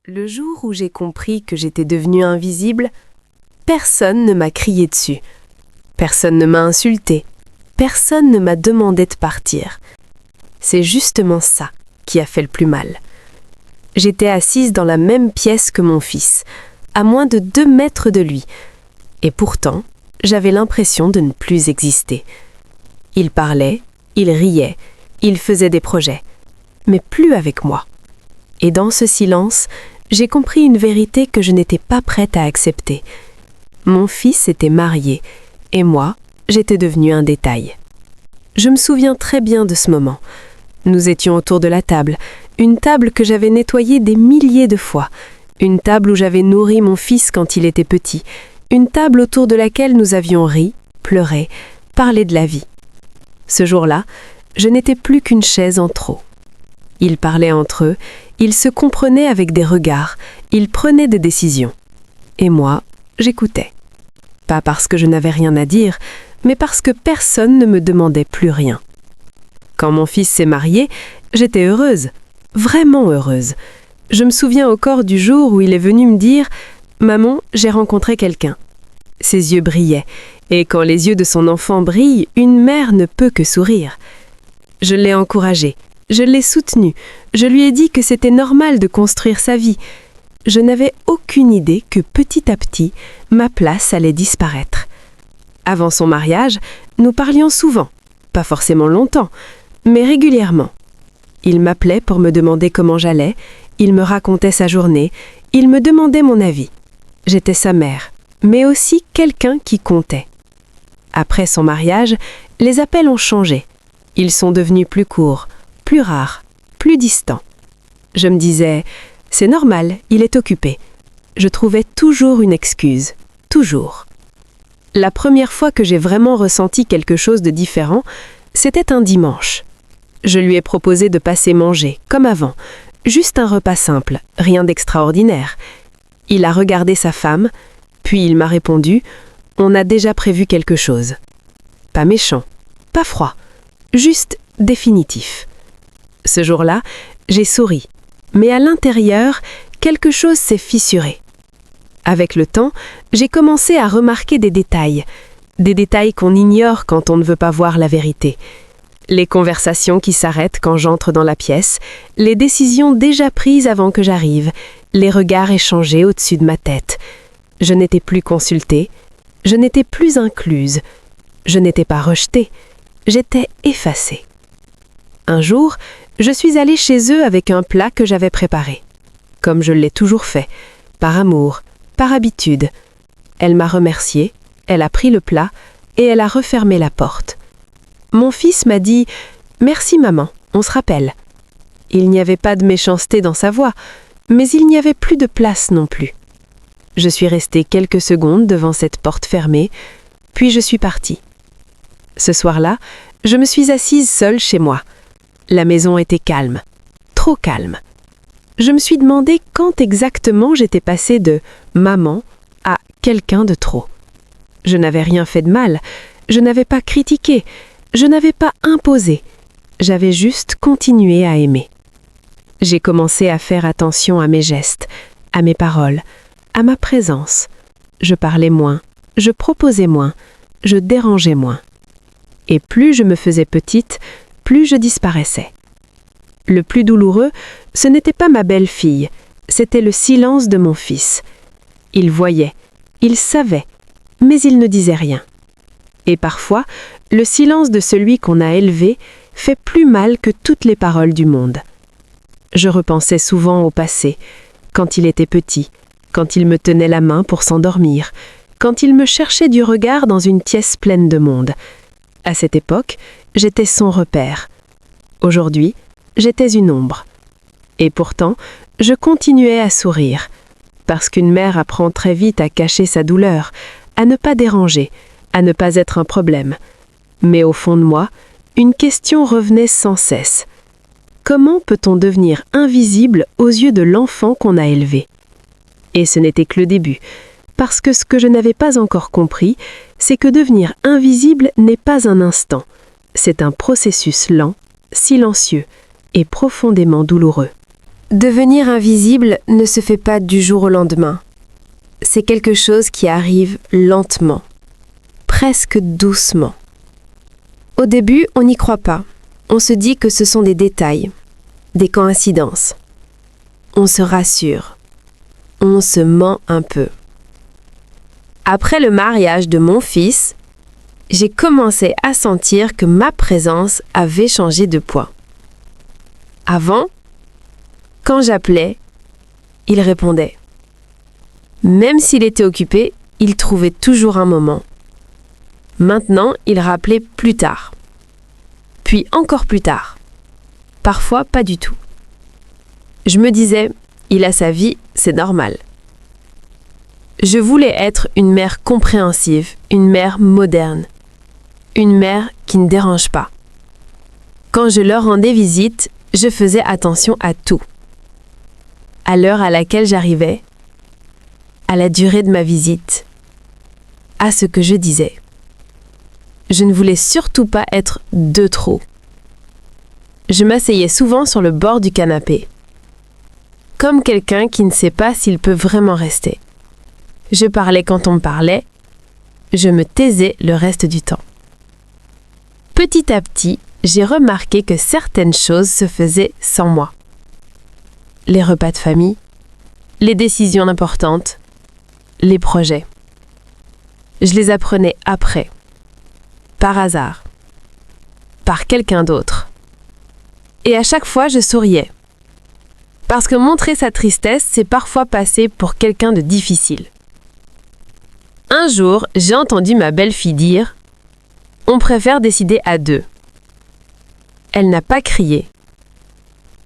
Le jour où j'ai compris que j'étais devenue invisible, personne ne m'a crié dessus. Personne ne m'a insulté. Personne ne m'a demandé de partir. C'est justement ça qui a fait le plus mal. J'étais assise dans la même pièce que mon fils, à moins de 2 mètres de lui. Et pourtant, j'avais l'impression de ne plus exister. Il parlait, il riait, il faisait des projets, mais plus avec moi. Et dans ce silence, j'ai compris une vérité que je n'étais pas prête à accepter. Mon fils était marié, et moi, j'étais devenue un détail. Je me souviens très bien de ce moment. Nous étions autour de la table, une table que j'avais nettoyée des milliers de fois, une table où j'avais nourri mon fils quand il était petit, une table autour de laquelle nous avions ri, pleuré, parlé de la vie. Ce jour-là, je n'étais plus qu'une chaise en trop. Ils parlaient entre eux, ils se comprenaient avec des regards, ils prenaient des décisions. Et moi, j'écoutais. Pas parce que je n'avais rien à dire, mais parce que personne ne me demandait plus rien. Quand mon fils s'est marié, j'étais heureuse, vraiment heureuse. Je me souviens encore du jour où il est venu me dire « Maman, j'ai rencontré quelqu'un ». Ses yeux brillaient, et quand les yeux de son enfant brillent, une mère ne peut que sourire. Je l'ai encouragé, je l'ai soutenu, je lui ai dit que c'était normal de construire sa vie. Je n'avais aucune idée que petit à petit, ma place allait disparaître. Avant son mariage, nous parlions souvent, pas forcément longtemps, mais régulièrement. Il m'appelait pour me demander comment j'allais, il me racontait sa journée, il me demandait mon avis. J'étais sa mère, mais aussi quelqu'un qui comptait. Après son mariage, les appels ont changé. Ils sont devenus plus courts, plus rares, plus distants. Je me disais, c'est normal, il est occupé. Je trouvais toujours une excuse, toujours. La première fois que j'ai vraiment ressenti quelque chose de différent, c'était un dimanche. Je lui ai proposé de passer manger, comme avant, juste un repas simple, rien d'extraordinaire. Il a regardé sa femme, puis il m'a répondu « On a déjà prévu quelque chose ». Pas méchant, pas froid, juste définitif. Ce jour-là, j'ai souri, mais à l'intérieur, quelque chose s'est fissuré. Avec le temps, j'ai commencé à remarquer des détails qu'on ignore quand on ne veut pas voir la vérité. Les conversations qui s'arrêtent quand j'entre dans la pièce, les décisions déjà prises avant que j'arrive, les regards échangés au-dessus de ma tête. Je n'étais plus consultée, je n'étais plus incluse, je n'étais pas rejetée, j'étais effacée. Un jour, je suis allée chez eux avec un plat que j'avais préparé, comme je l'ai toujours fait, par amour, par habitude. Elle m'a remerciée, elle a pris le plat et elle a refermé la porte. Mon fils m'a dit « Merci maman, on se rappelle ». Il n'y avait pas de méchanceté dans sa voix, mais il n'y avait plus de place non plus. Je suis restée quelques secondes devant cette porte fermée, puis je suis partie. Ce soir-là, je me suis assise seule chez moi. La maison était calme, trop calme. Je me suis demandé quand exactement j'étais passée de « maman » à « quelqu'un de trop ». Je n'avais rien fait de mal, je n'avais pas critiqué, je n'avais pas imposé, j'avais juste continué à aimer. J'ai commencé à faire attention à mes gestes, à mes paroles, à ma présence. Je parlais moins, je proposais moins, je dérangeais moins. Et plus je me faisais petite, plus je disparaissais. Le plus douloureux, ce n'était pas ma belle-fille, c'était le silence de mon fils. Il voyait, il savait, mais il ne disait rien. Et parfois, le silence de celui qu'on a élevé fait plus mal que toutes les paroles du monde. Je repensais souvent au passé, quand il était petit, quand il me tenait la main pour s'endormir, quand il me cherchait du regard dans une pièce pleine de monde. À cette époque, j'étais son repère. Aujourd'hui, j'étais une ombre. Et pourtant, je continuais à sourire, parce qu'une mère apprend très vite à cacher sa douleur, à ne pas déranger, à ne pas être un problème. Mais au fond de moi, une question revenait sans cesse. Comment peut-on devenir invisible aux yeux de l'enfant qu'on a élevé ? Et ce n'était que le début, parce que ce que je n'avais pas encore compris, c'est que devenir invisible n'est pas un instant. C'est un processus lent, silencieux et profondément douloureux. Devenir invisible ne se fait pas du jour au lendemain. C'est quelque chose qui arrive lentement, presque doucement. Au début, on n'y croit pas. On se dit que ce sont des détails, des coïncidences. On se rassure. On se ment un peu. Après le mariage de mon fils, j'ai commencé à sentir que ma présence avait changé de poids. Avant, quand j'appelais, il répondait. Même s'il était occupé, il trouvait toujours un moment. Maintenant, il rappelait plus tard. Puis encore plus tard. Parfois, pas du tout. Je me disais, il a sa vie, c'est normal. Je voulais être une mère compréhensive, une mère moderne, une mère qui ne dérange pas. Quand je leur rendais visite, je faisais attention à tout. À l'heure à laquelle j'arrivais, à la durée de ma visite, à ce que je disais. Je ne voulais surtout pas être de trop. Je m'asseyais souvent sur le bord du canapé, comme quelqu'un qui ne sait pas s'il peut vraiment rester. Je parlais quand on me parlait, je me taisais le reste du temps. Petit à petit, j'ai remarqué que certaines choses se faisaient sans moi. Les repas de famille, les décisions importantes, les projets. Je les apprenais après, par hasard, par quelqu'un d'autre. Et à chaque fois, je souriais. Parce que montrer sa tristesse, c'est parfois passer pour quelqu'un de difficile. Un jour, j'ai entendu ma belle-fille dire « On préfère décider à deux ». Elle n'a pas crié.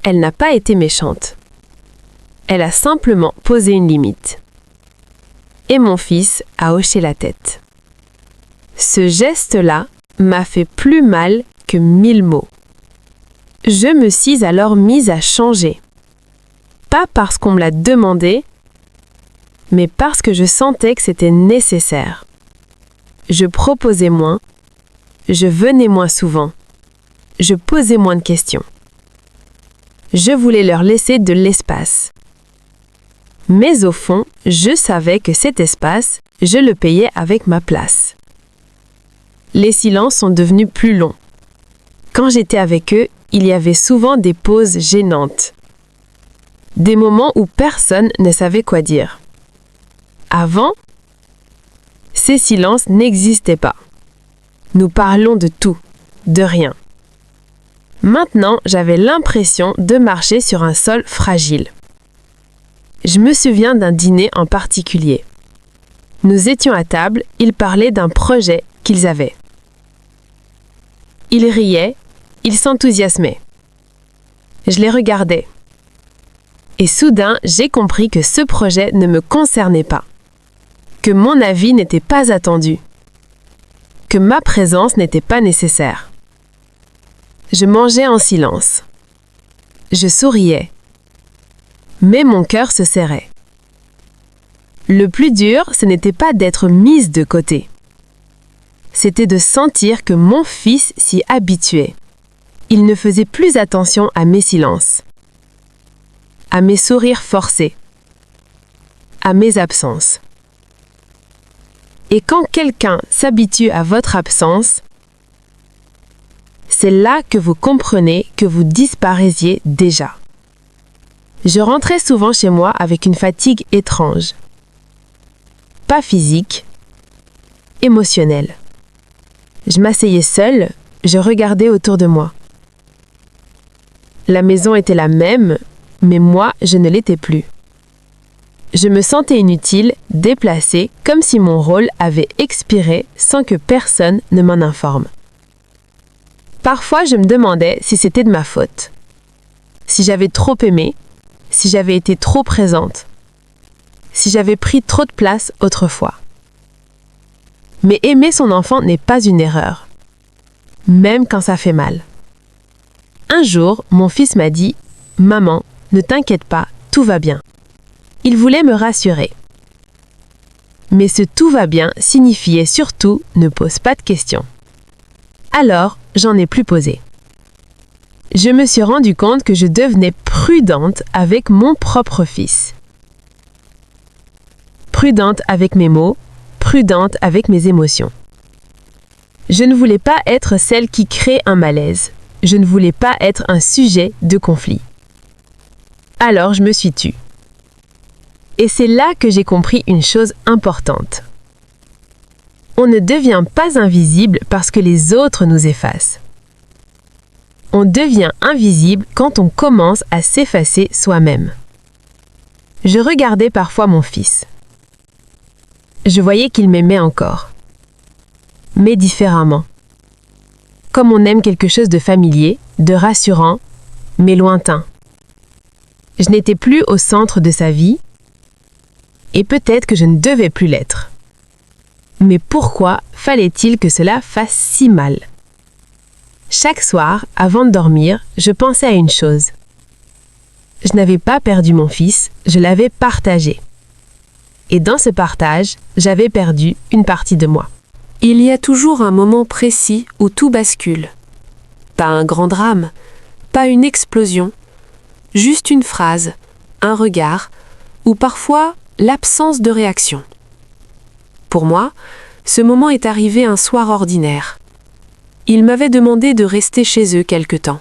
Elle n'a pas été méchante. Elle a simplement posé une limite. Et mon fils a hoché la tête. Ce geste-là m'a fait plus mal que 1000 mots. Je me suis alors mise à changer. Pas parce qu'on me l'a demandé, mais parce que je sentais que c'était nécessaire. Je proposais moins, je venais moins souvent, je posais moins de questions. Je voulais leur laisser de l'espace. Mais au fond, je savais que cet espace, je le payais avec ma place. Les silences sont devenus plus longs. Quand j'étais avec eux, il y avait souvent des pauses gênantes. Des moments où personne ne savait quoi dire. Avant, ces silences n'existaient pas. Nous parlons de tout, de rien. Maintenant, j'avais l'impression de marcher sur un sol fragile. Je me souviens d'un dîner en particulier. Nous étions à table, ils parlaient d'un projet qu'ils avaient. Ils riaient, ils s'enthousiasmaient. Je les regardais. Et soudain, j'ai compris que ce projet ne me concernait pas, que mon avis n'était pas attendu, que ma présence n'était pas nécessaire. Je mangeais en silence. Je souriais. Mais mon cœur se serrait. Le plus dur, ce n'était pas d'être mise de côté. C'était de sentir que mon fils s'y habituait. Il ne faisait plus attention à mes silences, à mes sourires forcés, à mes absences. Et quand quelqu'un s'habitue à votre absence, c'est là que vous comprenez que vous disparaisiez déjà. Je rentrais souvent chez moi avec une fatigue étrange. Pas physique, émotionnelle. Je m'asseyais seule, je regardais autour de moi. La maison était la même, mais moi, je ne l'étais plus. Je me sentais inutile, déplacée, comme si mon rôle avait expiré sans que personne ne m'en informe. Parfois, je me demandais si c'était de ma faute. Si j'avais trop aimé, si j'avais été trop présente, si j'avais pris trop de place autrefois. Mais aimer son enfant n'est pas une erreur, même quand ça fait mal. Un jour, mon fils m'a dit « Maman, ne t'inquiète pas, tout va bien ». Il voulait me rassurer. Mais ce « tout va bien » signifiait surtout « ne pose pas de questions ». Alors, j'en ai plus posé. Je me suis rendu compte que je devenais prudente avec mon propre fils. Prudente avec mes mots, prudente avec mes émotions. Je ne voulais pas être celle qui crée un malaise. Je ne voulais pas être un sujet de conflit. Alors je me suis tue. Et c'est là que j'ai compris une chose importante. On ne devient pas invisible parce que les autres nous effacent. On devient invisible quand on commence à s'effacer soi-même. Je regardais parfois mon fils. Je voyais qu'il m'aimait encore. Mais différemment. Comme on aime quelque chose de familier, de rassurant, mais lointain. Je n'étais plus au centre de sa vie, et peut-être que je ne devais plus l'être. Mais pourquoi fallait-il que cela fasse si mal? Chaque soir, avant de dormir, je pensais à une chose. Je n'avais pas perdu mon fils, je l'avais partagé. Et dans ce partage, j'avais perdu une partie de moi. Il y a toujours un moment précis où tout bascule. Pas un grand drame, pas une explosion, juste une phrase, un regard, ou parfois l'absence de réaction. Pour moi, ce moment est arrivé un soir ordinaire. Ils m'avaient demandé de rester chez eux quelque temps.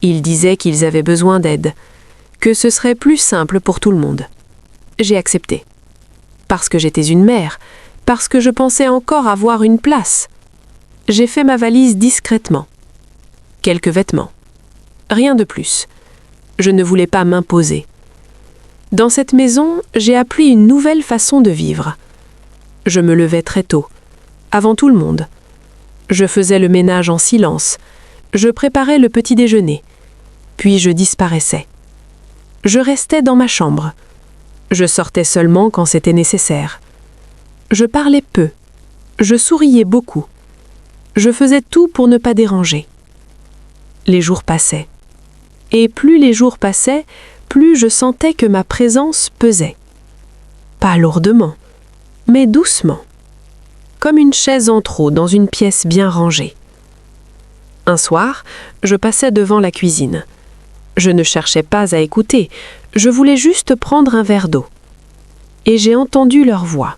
Ils disaient qu'ils avaient besoin d'aide, que ce serait plus simple pour tout le monde. J'ai accepté. Parce que j'étais une mère, parce que je pensais encore avoir une place. J'ai fait ma valise discrètement. Quelques vêtements. Rien de plus. Je ne voulais pas m'imposer. Dans cette maison, j'ai appris une nouvelle façon de vivre. Je me levais très tôt, avant tout le monde. Je faisais le ménage en silence. Je préparais le petit déjeuner. Puis je disparaissais. Je restais dans ma chambre. Je sortais seulement quand c'était nécessaire. Je parlais peu. Je souriais beaucoup. Je faisais tout pour ne pas déranger. Les jours passaient. Et plus les jours passaient, plus je sentais que ma présence pesait. Pas lourdement, mais doucement. Comme une chaise en trop dans une pièce bien rangée. Un soir, je passais devant la cuisine. Je ne cherchais pas à écouter, je voulais juste prendre un verre d'eau. Et j'ai entendu leur voix.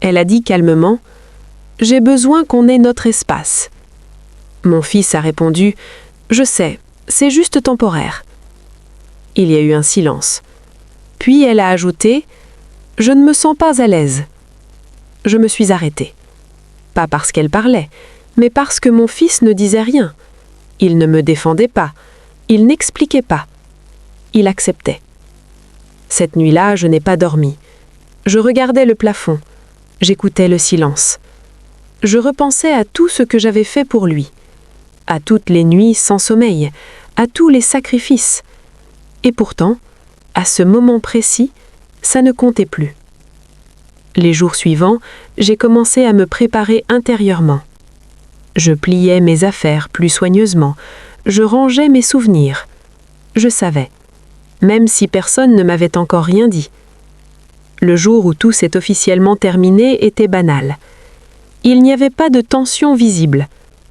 Elle a dit calmement « J'ai besoin qu'on ait notre espace ». Mon fils a répondu « Je sais, c'est juste temporaire ». Il y a eu un silence. Puis elle a ajouté « Je ne me sens pas à l'aise ». Je me suis arrêtée. Pas parce qu'elle parlait, mais parce que mon fils ne disait rien. Il ne me défendait pas. Il n'expliquait pas. Il acceptait. Cette nuit-là, je n'ai pas dormi. Je regardais le plafond. J'écoutais le silence. Je repensais à tout ce que j'avais fait pour lui, à toutes les nuits sans sommeil, à tous les sacrifices. Et pourtant, à ce moment précis, ça ne comptait plus. Les jours suivants, j'ai commencé à me préparer intérieurement. Je pliais mes affaires plus soigneusement, je rangeais mes souvenirs. Je savais, même si personne ne m'avait encore rien dit. Le jour où tout s'est officiellement terminé était banal. Il n'y avait pas de tension visible,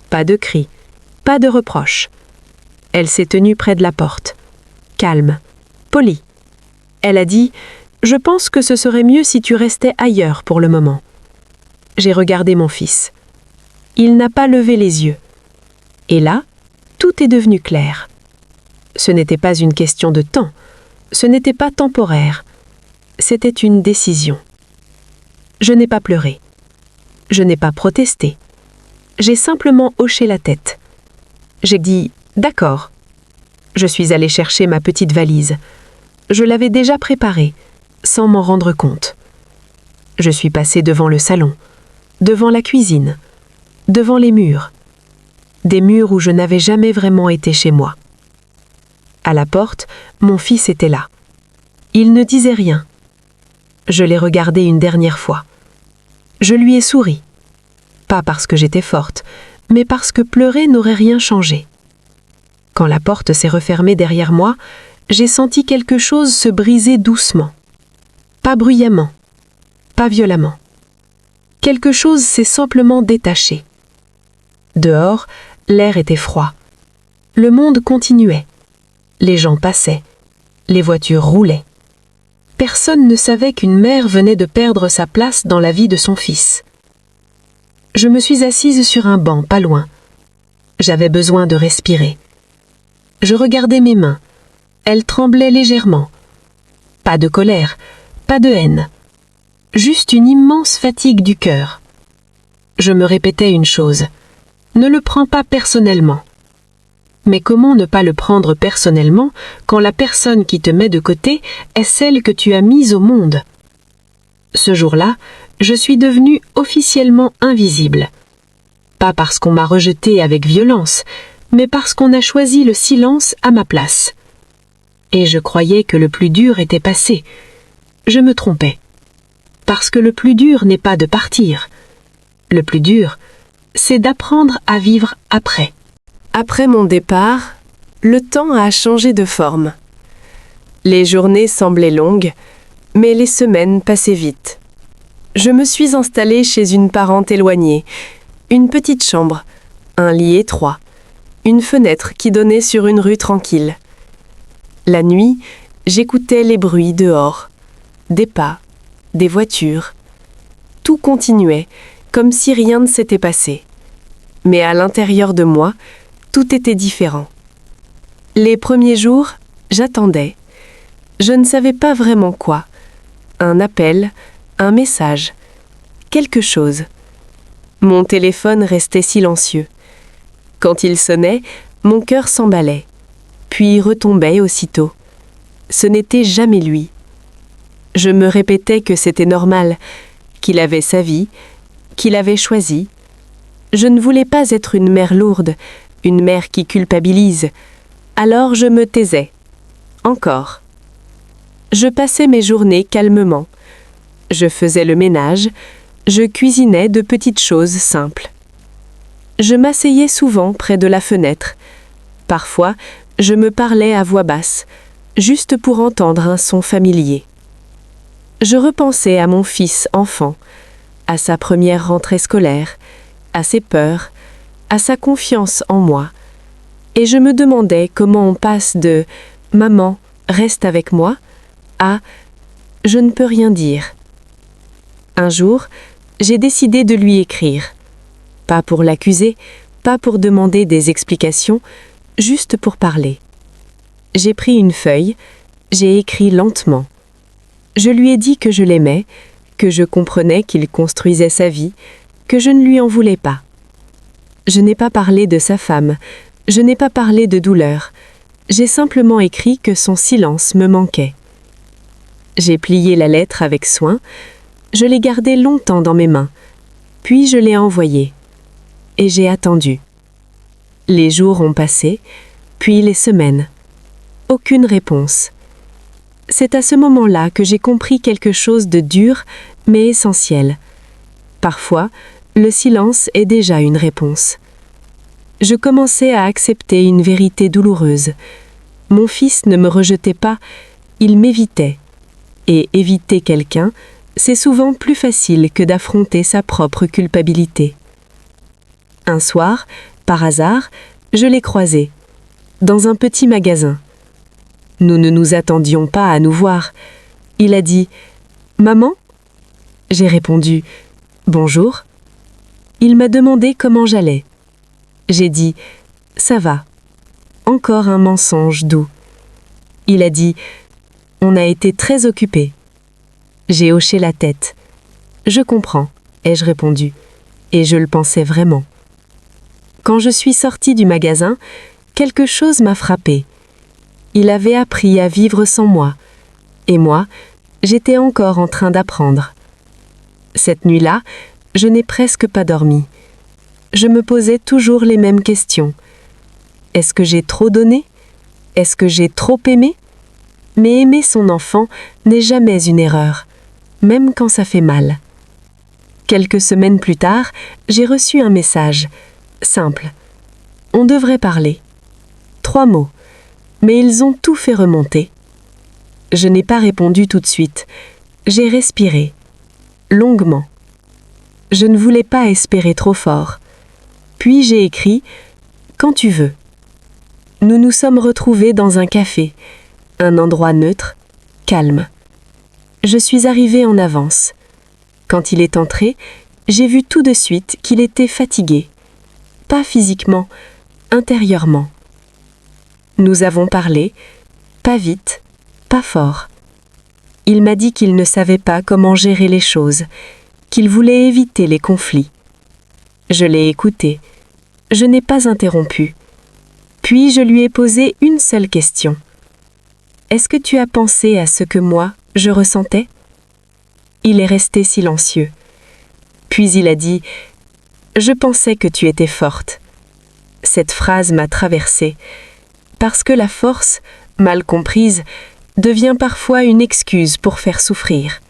pas de cris, pas de reproches. Elle s'est tenue près de la porte, calme, polie. Elle a dit « Je pense que ce serait mieux si tu restais ailleurs pour le moment ». J'ai regardé mon fils. Il n'a pas levé les yeux. Et là, tout est devenu clair. Ce n'était pas une question de temps, ce n'était pas temporaire. C'était une décision. Je n'ai pas pleuré. Je n'ai pas protesté. J'ai simplement hoché la tête. J'ai dit « D'accord ». Je suis allée chercher ma petite valise. Je l'avais déjà préparée, sans m'en rendre compte. Je suis passée devant le salon, devant la cuisine, devant les murs. Des murs où je n'avais jamais vraiment été chez moi. À la porte, mon fils était là. Il ne disait rien. Je l'ai regardé une dernière fois. Je lui ai souri. Pas parce que j'étais forte, mais parce que pleurer n'aurait rien changé. Quand la porte s'est refermée derrière moi, j'ai senti quelque chose se briser doucement. Pas bruyamment, pas violemment. Quelque chose s'est simplement détaché. Dehors, l'air était froid. Le monde continuait. Les gens passaient. Les voitures roulaient. Personne ne savait qu'une mère venait de perdre sa place dans la vie de son fils. Je me suis assise sur un banc pas loin. J'avais besoin de respirer. Je regardais mes mains. Elles tremblaient légèrement. Pas de colère, pas de haine. Juste une immense fatigue du cœur. Je me répétais une chose. Ne le prends pas personnellement. Mais comment ne pas le prendre personnellement quand la personne qui te met de côté est celle que tu as mise au monde? Ce jour-là, je suis devenue officiellement invisible. Pas parce qu'on m'a rejetée avec violence, mais parce qu'on a choisi le silence à ma place. Et je croyais que le plus dur était passé. Je me trompais. Parce que le plus dur n'est pas de partir. Le plus dur, c'est d'apprendre à vivre après. Après mon départ, le temps a changé de forme. Les journées semblaient longues, mais les semaines passaient vite. Je me suis installée chez une parente éloignée, une petite chambre, un lit étroit, une fenêtre qui donnait sur une rue tranquille. La nuit, j'écoutais les bruits dehors, des pas, des voitures. Tout continuait, comme si rien ne s'était passé. Mais à l'intérieur de moi, tout était différent. Les premiers jours, j'attendais. Je ne savais pas vraiment quoi. Un appel, un message, quelque chose. Mon téléphone restait silencieux. Quand il sonnait, mon cœur s'emballait, puis retombait aussitôt. Ce n'était jamais lui. Je me répétais que c'était normal, qu'il avait sa vie, qu'il avait choisi. Je ne voulais pas être une mère lourde, une mère qui culpabilise. Alors je me taisais. Encore. Je passais mes journées calmement. Je faisais le ménage, je cuisinais de petites choses simples. Je m'asseyais souvent près de la fenêtre. Parfois, je me parlais à voix basse, juste pour entendre un son familier. Je repensais à mon fils enfant, à sa première rentrée scolaire, à ses peurs, à sa confiance en moi. Et je me demandais comment on passe de « Maman, reste avec moi » à « Je ne peux rien dire ». Un jour, j'ai décidé de lui écrire. Pas pour l'accuser, pas pour demander des explications, juste pour parler. J'ai pris une feuille, j'ai écrit lentement. Je lui ai dit que je l'aimais, que je comprenais qu'il construisait sa vie, que je ne lui en voulais pas. Je n'ai pas parlé de sa femme, je n'ai pas parlé de douleur, j'ai simplement écrit que son silence me manquait. J'ai plié la lettre avec soin, je l'ai gardée longtemps dans mes mains, puis je l'ai envoyée. Et j'ai attendu. Les jours ont passé, puis les semaines. Aucune réponse. C'est à ce moment-là que j'ai compris quelque chose de dur, mais essentiel. Parfois, le silence est déjà une réponse. Je commençais à accepter une vérité douloureuse. Mon fils ne me rejetait pas, il m'évitait. Et éviter quelqu'un, c'est souvent plus facile que d'affronter sa propre culpabilité. Un soir, par hasard, je l'ai croisé, dans un petit magasin. Nous ne nous attendions pas à nous voir. Il a dit « Maman ?» J'ai répondu « Bonjour ». Il m'a demandé comment j'allais. J'ai dit « Ça va ». Encore un mensonge doux. Il a dit « On a été très occupés ». J'ai hoché la tête. « Je comprends », ai-je répondu, et je le pensais vraiment. Quand je suis sortie du magasin, quelque chose m'a frappée. Il avait appris à vivre sans moi, et moi, j'étais encore en train d'apprendre. Cette nuit-là, je n'ai presque pas dormi. Je me posais toujours les mêmes questions. Est-ce que j'ai trop donné? Est-ce que j'ai trop aimé? Mais aimer son enfant n'est jamais une erreur, même quand ça fait mal. Quelques semaines plus tard, j'ai reçu un message, simple. On devrait parler. 3 mots, mais ils ont tout fait remonter. Je n'ai pas répondu tout de suite. J'ai respiré, longuement. Je ne voulais pas espérer trop fort. Puis j'ai écrit « Quand tu veux ». Nous nous sommes retrouvés dans un café, un endroit neutre, calme. Je suis arrivée en avance. Quand il est entré, j'ai vu tout de suite qu'il était fatigué. Pas physiquement, intérieurement. Nous avons parlé, pas vite, pas fort. Il m'a dit qu'il ne savait pas comment gérer les choses, qu'il voulait éviter les conflits. Je l'ai écouté. Je n'ai pas interrompu. Puis je lui ai posé une seule question. Est-ce que tu as pensé à ce que moi, je ressentais ? Il est resté silencieux. Puis il a dit « Je pensais que tu étais forte ». Cette phrase m'a traversée, parce que la force, mal comprise, devient parfois une excuse pour faire souffrir.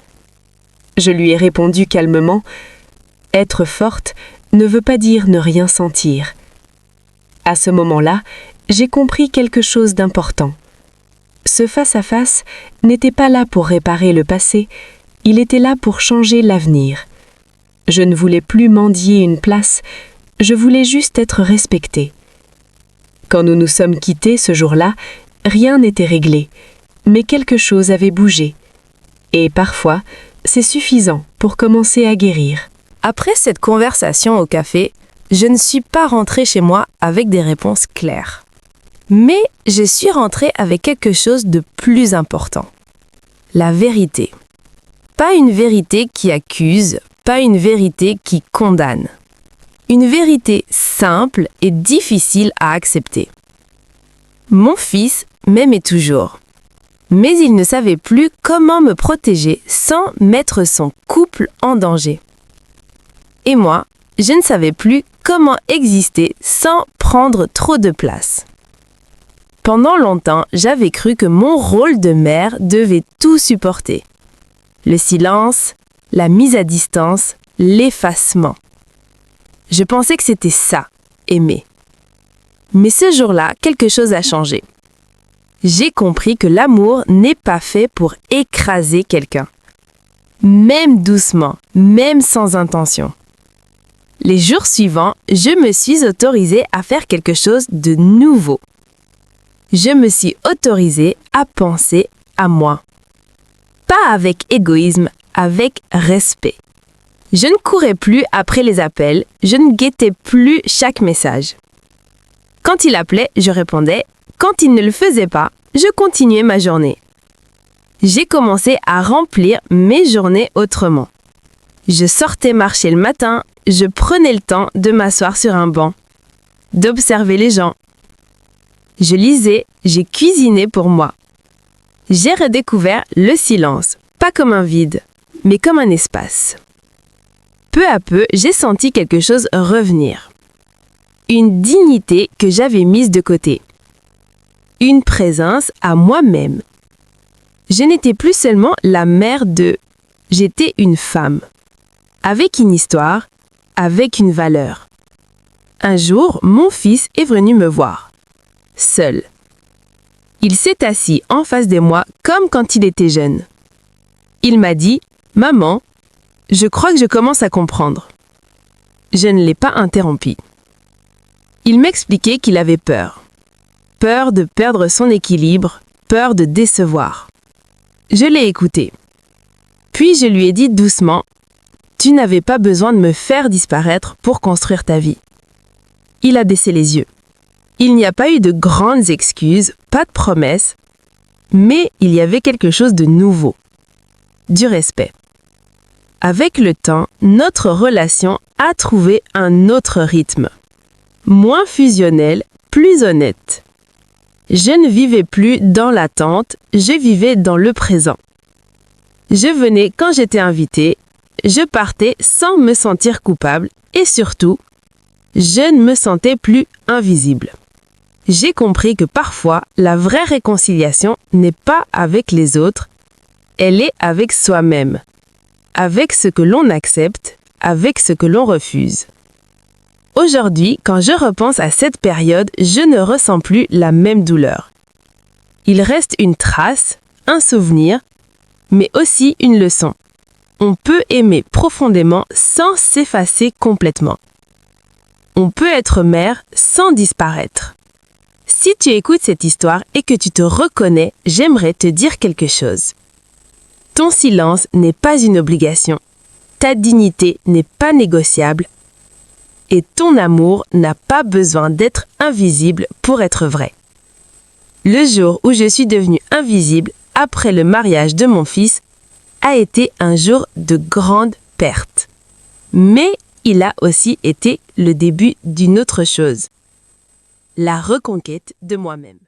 Je lui ai répondu calmement « Être forte ne veut pas dire ne rien sentir ». À ce moment-là, j'ai compris quelque chose d'important. Ce face-à-face n'était pas là pour réparer le passé, il était là pour changer l'avenir. Je ne voulais plus mendier une place, je voulais juste être respectée. Quand nous nous sommes quittés ce jour-là, rien n'était réglé, mais quelque chose avait bougé. Et parfois, c'est suffisant pour commencer à guérir. Après cette conversation au café, je ne suis pas rentrée chez moi avec des réponses claires. Mais je suis rentrée avec quelque chose de plus important. La vérité. Pas une vérité qui accuse, pas une vérité qui condamne. Une vérité simple et difficile à accepter. Mon fils m'aimait toujours. Mais il ne savait plus comment me protéger sans mettre son couple en danger. Et moi, je ne savais plus comment exister sans prendre trop de place. Pendant longtemps, j'avais cru que mon rôle de mère devait tout supporter. Le silence, la mise à distance, l'effacement. Je pensais que c'était ça, aimer. Mais ce jour-là, quelque chose a changé. J'ai compris que l'amour n'est pas fait pour écraser quelqu'un. Même doucement, même sans intention. Les jours suivants, je me suis autorisée à faire quelque chose de nouveau. Je me suis autorisée à penser à moi. Pas avec égoïsme, avec respect. Je ne courais plus après les appels, je ne guettais plus chaque message. Quand il appelait, je répondais. Quand il ne le faisait pas, je continuais ma journée. J'ai commencé à remplir mes journées autrement. Je sortais marcher le matin, je prenais le temps de m'asseoir sur un banc, d'observer les gens. Je lisais, j'ai cuisiné pour moi. J'ai redécouvert le silence, pas comme un vide, mais comme un espace. Peu à peu, j'ai senti quelque chose revenir. Une dignité que j'avais mise de côté. Une présence à moi-même. Je n'étais plus seulement la mère de... J'étais une femme. Avec une histoire, avec une valeur. Un jour, mon fils est venu me voir. Seul. Il s'est assis en face de moi comme quand il était jeune. Il m'a dit « Maman, je crois que je commence à comprendre. » Je ne l'ai pas interrompu. Il m'expliquait qu'il avait peur. Peur de perdre son équilibre, peur de décevoir. Je l'ai écouté. Puis je lui ai dit doucement « Tu n'avais pas besoin de me faire disparaître pour construire ta vie. » Il a baissé les yeux. Il n'y a pas eu de grandes excuses, pas de promesses, mais il y avait quelque chose de nouveau. Du respect. Avec le temps, notre relation a trouvé un autre rythme. Moins fusionnel, plus honnête. Je ne vivais plus dans l'attente, je vivais dans le présent. Je venais quand j'étais invitée, je partais sans me sentir coupable et surtout, je ne me sentais plus invisible. J'ai compris que parfois, la vraie réconciliation n'est pas avec les autres, elle est avec soi-même, avec ce que l'on accepte, avec ce que l'on refuse. Aujourd'hui, quand je repense à cette période, je ne ressens plus la même douleur. Il reste une trace, un souvenir, mais aussi une leçon. On peut aimer profondément sans s'effacer complètement. On peut être mère sans disparaître. Si tu écoutes cette histoire et que tu te reconnais, j'aimerais te dire quelque chose. Ton silence n'est pas une obligation. Ta dignité n'est pas négociable. Et ton amour n'a pas besoin d'être invisible pour être vrai. Le jour où je suis devenue invisible après le mariage de mon fils a été un jour de grande perte. Mais il a aussi été le début d'une autre chose. La reconquête de moi-même.